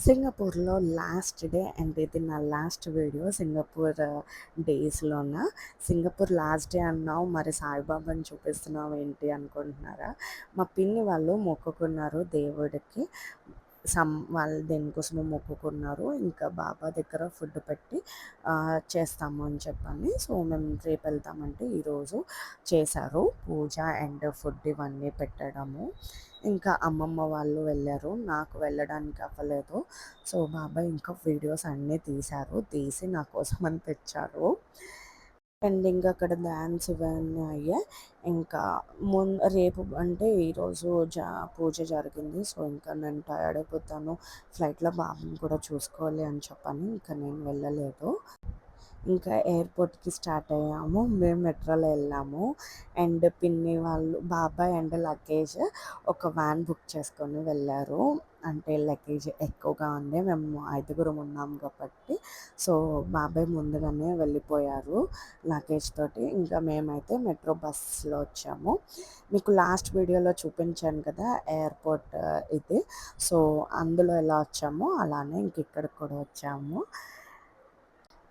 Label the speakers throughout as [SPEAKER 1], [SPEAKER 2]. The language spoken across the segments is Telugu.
[SPEAKER 1] సింగపూర్‌లో లాస్ట్ డే అండ్ ఇది నా లాస్ట్ వీడియో సింగపూర్ డేస్‌లోన. సింగపూర్ లాస్ట్ డే అన్నావు, మరి సాయిబాబాని చూపిస్తున్నావు ఏంటి అనుకుంటున్నారా? మా పిన్ని వాళ్ళు మొక్కుకున్నారు దేవుడికి. వాళ్ళు దేనికోసమో మొక్కుకున్నారు. ఇంకా బాబా దగ్గర ఫుడ్ పెట్టి చేస్తాము అని చెప్పని. సో, మేము రేపు వెళ్తామంటే ఈరోజు చేశారు పూజ అండ్ ఫుడ్ ఇవన్నీ పెట్టడము. ఇంకా అమ్మమ్మ వాళ్ళు వెళ్ళారు. నాకు వెళ్ళడానికి అవ్వలేదు. సో, బాబాయ్ ఇంకా వీడియోస్ అన్నీ తీసి నా కోసం అని తెచ్చారు. అండ్ ఇంకా అక్కడ డాన్స్ ఇవన్నీ అయ్యాయి. ఇంకా రేపు అంటే ఈరోజు పూజ జరిగింది. సో, ఇంకా నేను టయర్డ్ అయిపోతాను. ఫ్లైట్‌లో బాబుని కూడా చూసుకోవాలి అని చెప్పని ఇంకా నేను వెళ్ళలేదు. ఇంకా ఎయిర్‌పోర్ట్‌కి స్టార్ట్ అయ్యాము. మేము మెట్రోలో వెళ్ళాము. అండ్ పిన్ని వాళ్ళు బాబాయ్ అండ్ లగేజ్ ఒక వ్యాన్ బుక్ చేసుకొని వెళ్ళారు. అంటే లగేజ్ ఎక్కువగా ఉంది. మేము ఐదుగురం ఉన్నాం కాబట్టి. సో, బాబాయ్ ముందుగానే వెళ్ళిపోయారు లగేజ్ తోటి. ఇంకా మేమైతే మెట్రో బస్‌లో వచ్చాము. మీకు లాస్ట్ వీడియోలో చూపించాను కదా ఎయిర్‌పోర్ట్ ఇది. సో, అందులో ఎలా వచ్చామో అలానే ఇంక ఇక్కడికి కూడా వచ్చాము.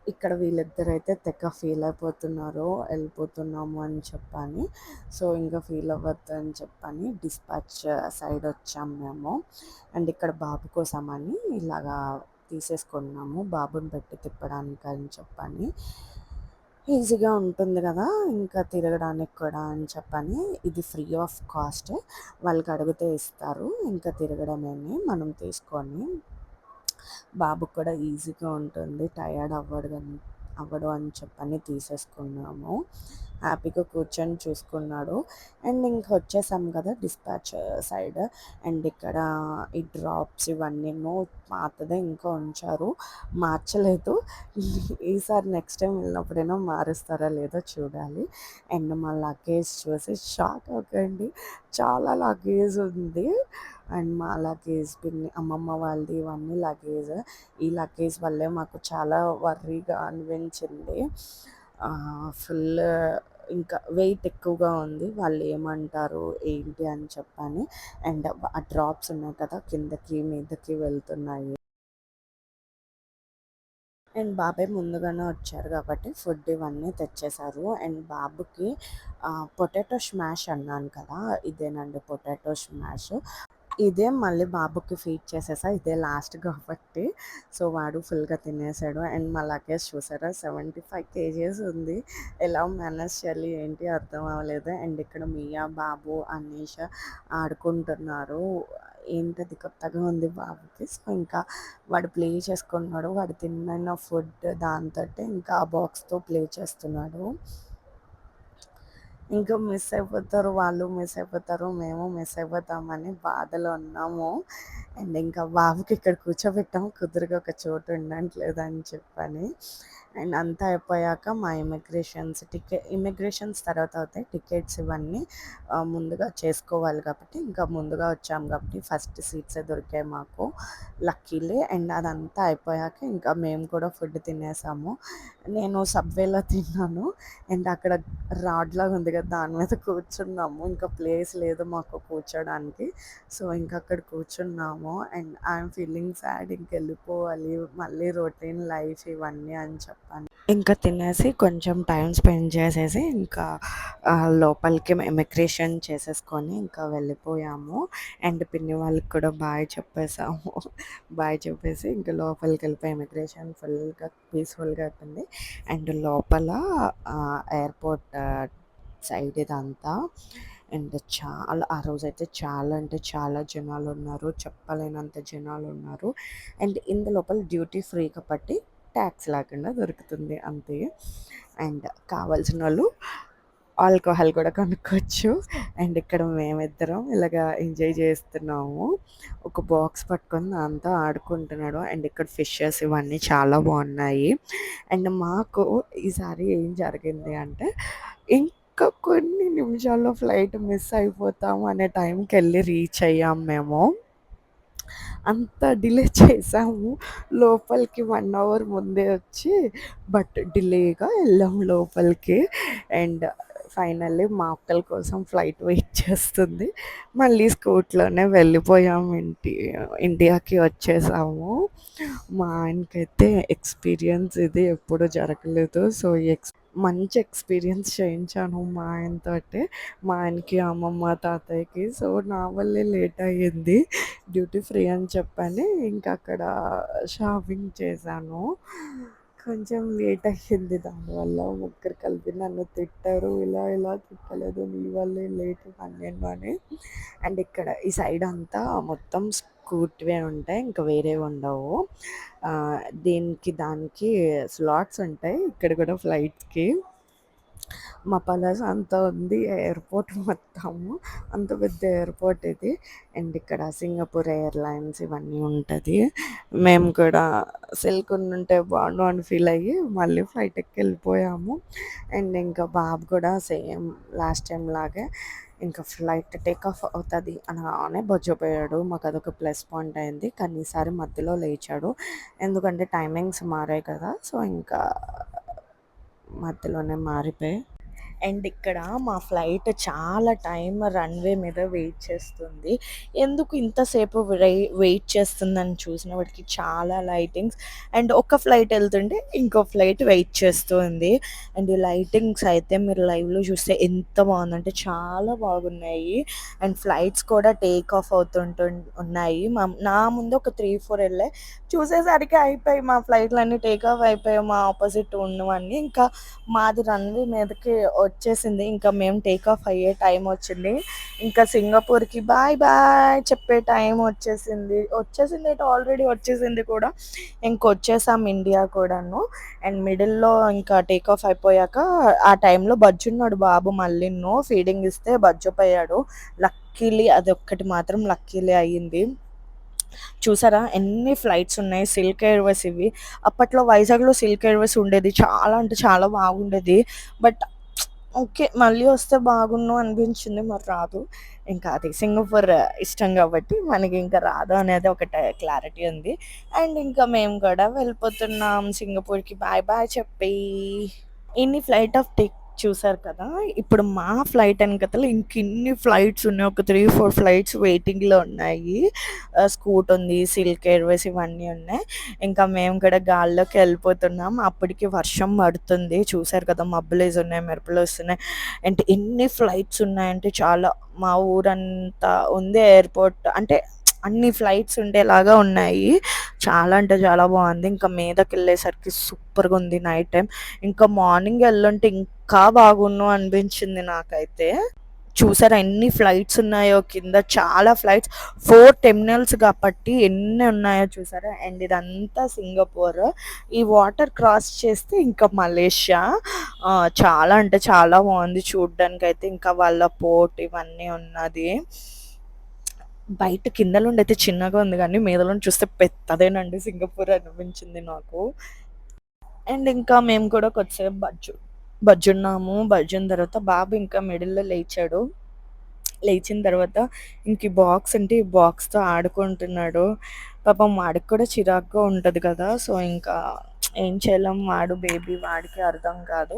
[SPEAKER 1] ఇక్కడ వీళ్ళిద్దరైతే తెగ ఫీల్ అయిపోతున్నారు వెళ్ళిపోతున్నాము అని చెప్పని. సో, ఇంకా ఫీల్ అవ్వద్దు అని చెప్పని డిస్పాచ్ సైడ్ వచ్చాము మేము. అండ్ ఇక్కడ బాబు కోసమని ఇలాగా తీసేసుకున్నాము బాబుని పెట్టి తిప్పడానికి అని చెప్పని. ఈజీగా ఉంటుంది కదా ఇంకా తిరగడానికి కూడా అని చెప్పని. ఇది ఫ్రీ ఆఫ్ కాస్ట్, వాళ్ళకి అడిగితే ఇస్తారు. ఇంకా తిరగడమేని మనం తీసుకొని బాబుకి కూడా ఈజీగా ఉంటుంది, టయర్డ్ అవ్వడు అని చెప్పని తీసేసుకున్నాము. హ్యాపీగా కూర్చొని చూసుకున్నాడు. అండ్ ఇంక వచ్చేసాం కదా డిస్పాచ్ సైడ్. అండ్ ఇక్కడ ఈ డ్రాప్స్ ఇవన్నీను పాతదే ఇంకా ఉంచారు, మార్చలేదు. ఈసారి నెక్స్ట్ టైం వెళ్ళినప్పుడైనా మారుస్తారా లేదో చూడాలి. అండ్ మా లగేజ్ చూసి షాక్ అవ్వకండి, చాలా లగేజ్ ఉంది. అండ్ మా లగేజ్ పిన్ని అమ్మమ్మ వాళ్ళది ఇవన్నీ లగేజ్. ఈ లగేజ్ వల్లే మాకు చాలా వర్రీగా అనిపించింది. ఫుల్ ఇంకా వెయిట్ ఎక్కువగా ఉంది. వాళ్ళు ఏమంటారు ఏంటి అని చెప్పని. అండ్ ఆ డ్రాప్స్ ఉన్నాయి కదా కిందకి మీదకి వెళ్తున్నాయి. అండ్ బాబాయ్ ముందుగానే వచ్చారు కాబట్టి ఫుడ్ ఇవన్నీ తెచ్చేశారు. అండ్ బాబుకి పొటాటో స్మాష్ అన్నాను కదా, ఇదేనండి పొటాటో స్మాష్. ఇదే మళ్ళీ బాబుకి ఫీడ్ చేసేసా. ఇదే లాస్ట్ కాబట్టి. సో, వాడు ఫుల్‌గా తినేసాడు. అండ్ మా లగేజ్ చూసారా 75 కేజీస్ ఉంది. ఎలా మేనేజ్ చేయాలి ఏంటి అర్థం అవ్వలేదు. అండ్ ఇక్కడ మియా, బాబు, అనీష ఆడుకుంటున్నారు. ఏంటది కొత్తగా ఉంది బాబుకి. సో, ఇంకా వాడు ప్లే చేసుకుంటున్నాడు. వాడు తిన్న ఫుడ్ దాంతోటే ఇంకా ఆ బాక్స్‌తో ప్లే చేస్తున్నాడు. ఇంకా మిస్ అయిపోతారు, వాళ్ళు మిస్ అయిపోతారు, మేము మిస్ అయిపోతామని బాధలో ఉన్నాము. అండ్ ఇంకా బాబుకి ఇక్కడ కూర్చోబెట్టాము కుదురుగా ఒక చోటు ఉండట్లేదని చెప్పని. అండ్ అంతా అయిపోయాక మా ఇమిగ్రేషన్స్ తర్వాత అవుతాయి టికెట్స్ ఇవన్నీ. ముందుగా చేసుకోవాలి కాబట్టి ఇంకా ముందుగా వచ్చాము కాబట్టి ఫస్ట్ సీట్సే దొరికాయి మాకు లక్కీలీ. అండ్ అదంతా అయిపోయాక ఇంకా మేము కూడా ఫుడ్ తినేసాము. నేను సబ్వేలో తిన్నాను. అండ్ అక్కడ రాడ్లాగా ఉంది కదా దాని మీద కూర్చున్నాము. ఇంకా ప్లేస్ లేదు మాకు కూర్చోడానికి. సో, ఇంకా అక్కడ కూర్చున్నాము. అండ్ ఐఎమ్ ఫీలింగ్ సాడ్, ఇంకెళ్ళిపోవాలి మళ్ళీ రొటీన్ లైఫ్ ఇవన్నీ అని చెప్పాను. ఇంకా తినేసి కొంచెం టైం స్పెండ్ చేసేసి ఇంకా లోపలికి ఇమిగ్రేషన్ చేసేసుకొని ఇంకా వెళ్ళిపోయాము. అండ్ పిన్ని వాళ్ళకి కూడా బాయ్ చెప్పేసాము. బాయ్ చెప్పేసి ఇంకా లోపలికి వెళ్ళిపోయి ఇమిగ్రేషన్ ఫుల్గా పీస్ఫుల్గా అయిపోయింది. అండ్ లోపల ఎయిర్పోర్ట్ సైడ్ ఇదంతా. అండ్ చాలా ఆ రోజైతే చాలా అంటే చాలా జనాలు ఉన్నారు, చెప్పలేనంత జనాలు ఉన్నారు. అండ్ ఇందు లోపల డ్యూటీ ఫ్రీ కాబట్టి ట్యాక్స్ లేకుండా దొరుకుతుంది అంతే. అండ్ కావాల్సిన వాళ్ళు ఆల్కహాల్ కూడా కొనుక్కోవచ్చు. అండ్ ఇక్కడ మేమిద్దరం ఇలాగా ఎంజాయ్ చేస్తున్నాము. ఒక బాక్స్ పట్టుకొని దాంతో ఆడుకుంటున్నాడు. అండ్ ఇక్కడ ఫిషెస్ ఇవన్నీ చాలా బాగున్నాయి. అండ్ మాకు ఈసారి ఏం జరిగింది అంటే ఇంకా కొన్ని నిమిషాల్లో ఫ్లైట్ మిస్ అయిపోతాము అనే టైంకి వెళ్ళి రీచ్ అయ్యాం మేము. అంత డిలే చేసాము. లోపలికి 1 అవర్ ముందే వచ్చి బట్ డిలేగా వెళ్ళాము లోపలికి. అండ్ ఫైనల్లీ మా అక్కల కోసం ఫ్లైట్ వెయిట్ చేస్తుంది. మళ్ళీ స్కూట్లోనే వెళ్ళిపోయాము, ఇండియాకి వచ్చేసాము. మా ఆయనకైతే ఎక్స్పీరియన్స్ ఇది ఎప్పుడు జరగలేదు. సో మంచి ఎక్స్పీరియన్స్ చేయించాను మా ఆయనతోటి. మా ఆయనకి, అమ్మమ్మ, తాతయ్యకి. సో నా వల్లే లేట్ అయ్యింది. డ్యూటీ ఫ్రీ అని చెప్పని ఇంకా అక్కడ షాపింగ్ చేశాను. కొంచెం లేట్ అయ్యింది, దానివల్ల ముగ్గురు కలిపి నన్ను తిట్టారు, ఇలా ఇలా తిట్టలేదు నీ వల్లే లేట్ అని. అండ్ ఇక్కడ ఈ సైడ్ అంతా మొత్తం స్కూటీవే ఉంటాయి, ఇంకా వేరేవి ఉండవు. దీనికి దానికి స్లాట్స్ ఉంటాయి, ఇక్కడ కూడా ఫ్లైట్స్కి. మా పలాస్ అంత ఉంది ఎయిర్పోర్ట్ మొత్తము, అంత పెద్ద ఎయిర్పోర్ట్ ఇది. అండ్ ఇక్కడ సింగపూర్ ఎయిర్లైన్స్ ఇవన్నీ ఉంటుంది. మేము కూడా సిల్క్ ఉంటే బాగుండు అని ఫీల్ అయ్యి మళ్ళీ ఫ్లైట్ ఎక్కి వెళ్ళిపోయాము. అండ్ ఇంకా బాబు కూడా సేమ్ లాస్ట్ టైం లాగే ఇంకా ఫ్లైట్ టేక్ ఆఫ్ అవుతుంది అనగానే బొజ్జపోయాడు. మాకు అదొక ప్లస్ పాయింట్ అయింది. కానీ ఈసారి మధ్యలో లేచాడు, ఎందుకంటే టైమింగ్స్ మారాయి కదా. సో ఇంకా మధ్యలోనే మారిపోయి. అండ్ ఇక్కడ మా ఫ్లైట్ చాలా టైం రన్వే మీద వెయిట్ చేస్తుంది. ఎందుకు ఇంతసేపు వెయిట్ చేస్తుందని చూసిన వాటికి చాలా లైటింగ్స్. అండ్ ఒక ఫ్లైట్ వెళ్తుంటే ఇంకో ఫ్లైట్ వెయిట్ చేస్తుంది. అండ్ ఈ లైటింగ్స్ అయితే మీరు లైవ్లో చూస్తే ఎంత బాగుందంటే చాలా బాగున్నాయి. అండ్ ఫ్లైట్స్ కూడా టేక్ ఆఫ్ ఉన్నాయి. నా ముందు ఒక 3-4 వెళ్ళాయి, చూసేసరికి అయిపోయి మా ఫ్లైట్లన్నీ టేక్ ఆఫ్ అయిపోయాయి. మా ఆపోజిట్ ఉన్నవన్నీ ఇంకా మాది రన్వే మీదకి వచ్చేసింది. ఇంకా మేము టేక్ ఆఫ్ అయ్యే టైం వచ్చింది. ఇంకా సింగపూర్కి బాయ్ బాయ్ చెప్పే టైం వచ్చేసింది. ఆల్రెడీ వచ్చేసింది కూడా. ఇంకొచ్చేసాం ఇండియా కూడాను. అండ్ మిడిల్లో ఇంకా టేక్ ఆఫ్ అయిపోయాక ఆ టైంలో బజ్జున్నాడు బాబు, మళ్ళీ ఫీడింగ్ ఇస్తే బజ్జపోయాడు. లక్కీలీ అది ఒక్కటి మాత్రం లక్కీలీ అయ్యింది. చూసారా ఎన్ని ఫ్లైట్స్ ఉన్నాయి, సిల్క్ ఎయిర్వేస్ ఇవి. అప్పట్లో వైజాగ్లో సిల్క్ ఎయిర్వేస్ ఉండేది, చాలా అంటే చాలా బాగుండేది. బట్ ఓకే, మళ్ళీ వస్తే బాగుండు అనిపించింది, మరి రాదు. ఇంకా అది సింగపూర్ ఇష్టం కాబట్టి మనకి ఇంకా రాదు అనేది ఒకటి క్లారిటీ ఉంది. అండ్ ఇంకా మేము కూడా వెళ్ళిపోతున్నాం సింగపూర్కి బాయ్ బాయ్ చెప్పి. ఇన్ని ఫ్లైట్ ఆఫ్ టేక్ చూసారు కదా. ఇప్పుడు మా ఫ్లైట్ వెనకతల ఇంకిన్ని ఫ్లైట్స్ ఉన్నాయి, ఒక 3-4 ఫ్లైట్స్ వెయిటింగ్లో ఉన్నాయి. స్కూట్ ఉంది, సిల్క్ ఎయిర్వేస్ ఇవన్నీ ఉన్నాయి. ఇంకా మేము కూడా గాల్లోకి వెళ్ళిపోతున్నాం. అప్పటికి వర్షం పడుతుంది, చూసారు కదా, మబ్బులేసి ఉన్నాయి, మెరుపులు వస్తున్నాయి. అంటే ఎన్ని ఫ్లైట్స్ ఉన్నాయంటే చాలా. మా ఊరంతా ఉంది ఎయిర్పోర్ట్, అంటే అన్ని ఫ్లైట్స్ ఉండేలాగా ఉన్నాయి. చాలా అంటే చాలా బాగుంది. ఇంకా మీదకి వెళ్ళేసరికి సూపర్గా ఉంది నైట్ టైం. ఇంకా మార్నింగ్ వెళ్ళుంటే ఇంకా బాగుండు అనిపించింది నాకైతే. చూసారా ఎన్ని ఫ్లైట్స్ ఉన్నాయో కింద, చాలా ఫ్లైట్స్. 4 టెర్మినల్స్ కాబట్టి ఎన్ని ఉన్నాయో చూసారా. అండ్ ఇదంతా సింగపూర్. ఈ వాటర్ క్రాస్ చేస్తే ఇంకా మలేషియా. చాలా అంటే చాలా బాగుంది చూడ్డానికి అయితే. ఇంకా వాళ్ళ పోర్ట్ ఇవన్నీ ఉన్నది. బయట కిందలుండి అయితే చిన్నగా ఉంది, కానీ మీదలో చూస్తే పెద్దదేనండి సింగపూర్ అనిపించింది నాకు. అండ్ ఇంకా మేము కూడా కొద్దిసేపు బజ్జున్న తర్వాత బాబు ఇంకా మిడిల్లో లేచాడు. లేచిన తర్వాత ఇంక ఈ బాక్స్ అంటే ఈ బాక్స్తో ఆడుకుంటున్నాడు. పాపం వాడికి కూడా చిరాకుగా ఉంటుంది కదా. సో ఇంకా ఏం చేయలేం, వాడు బేబీ, వాడికి అర్థం కాదు.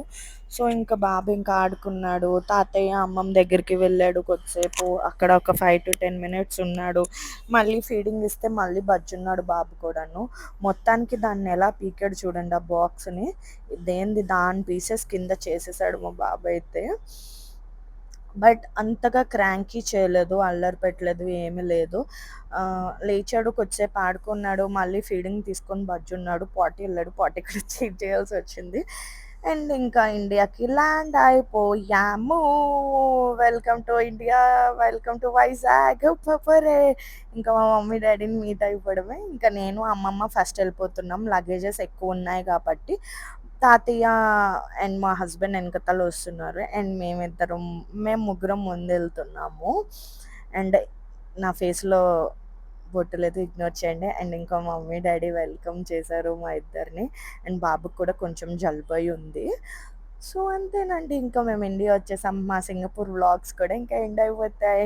[SPEAKER 1] సో ఇంకా బాబు ఇంకా ఆడుకున్నాడు. తాతయ్య అమ్మమ్మ దగ్గరికి వెళ్ళాడు కొద్దిసేపు, అక్కడ ఒక 5-10 మినిట్స్ ఉన్నాడు. మళ్ళీ ఫీడింగ్ ఇస్తే మళ్ళీ బజ్జున్నాడు బాబు కూడాను. మొత్తానికి దాన్ని ఎలా పీకాడు చూడండి ఆ బాక్స్ని. దాని పీసెస్ కింద చేసేసాడు మా బాబు అయితే. బట్ అంతగా క్రాంకీ చేయలేదు, అల్లరి పెట్టలేదు, ఏమీ లేదు. లేచాడు, కొద్దిసేపు ఆడుకున్నాడు, మళ్ళీ ఫీడింగ్ తీసుకొని బజ్జున్నాడు. పార్టీ వెళ్ళాడు, పార్టీ కూడా చీట్ చేయాల్సి వచ్చింది. అండ్ ఇంకా ఇండియాకి ల్యాండ్ అయిపోయాము. Welcome to India, welcome to Vizag పపరే. ఇంకా మా మమ్మీ డాడీని మీట్ అయిపోవడమే. ఇంకా నేను అమ్మమ్మ ఫస్ట్ వెళ్ళిపోతున్నాం, లగేజెస్ ఎక్కువ ఉన్నాయి కాబట్టి. తాతయ్య అండ్ మా హస్బెండ్ వెనకతల వస్తున్నారు. అండ్ మేము ముగ్గురం ముందు వెళ్తున్నాము. అండ్ నా ఫేస్లో బొట్టు లేదు, ఇగ్నోర్ చేయండి. అండ్ ఇంకా మమ్మీ డాడీ వెల్కమ్ చేశారు మా ఇద్దరిని. అండ్ బాబుకి కూడా కొంచెం జలుబు ఉంది. సో అంతేనండి, ఇంకా మేము ఇండియా వచ్చేసాం. మా సింగపూర్ వ్లాగ్స్ కూడా ఇంకా ఎండ్ అయిపోతాయి.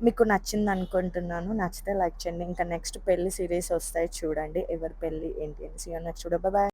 [SPEAKER 1] మీకు నచ్చింది అనుకుంటున్నాను. నచ్చితే లైక్ చేయండి. ఇంకా నెక్స్ట్ పెళ్లి సిరీస్ వస్తాయి, చూడండి ఎవరి పెళ్ళి ఏంటి అని. Next bye.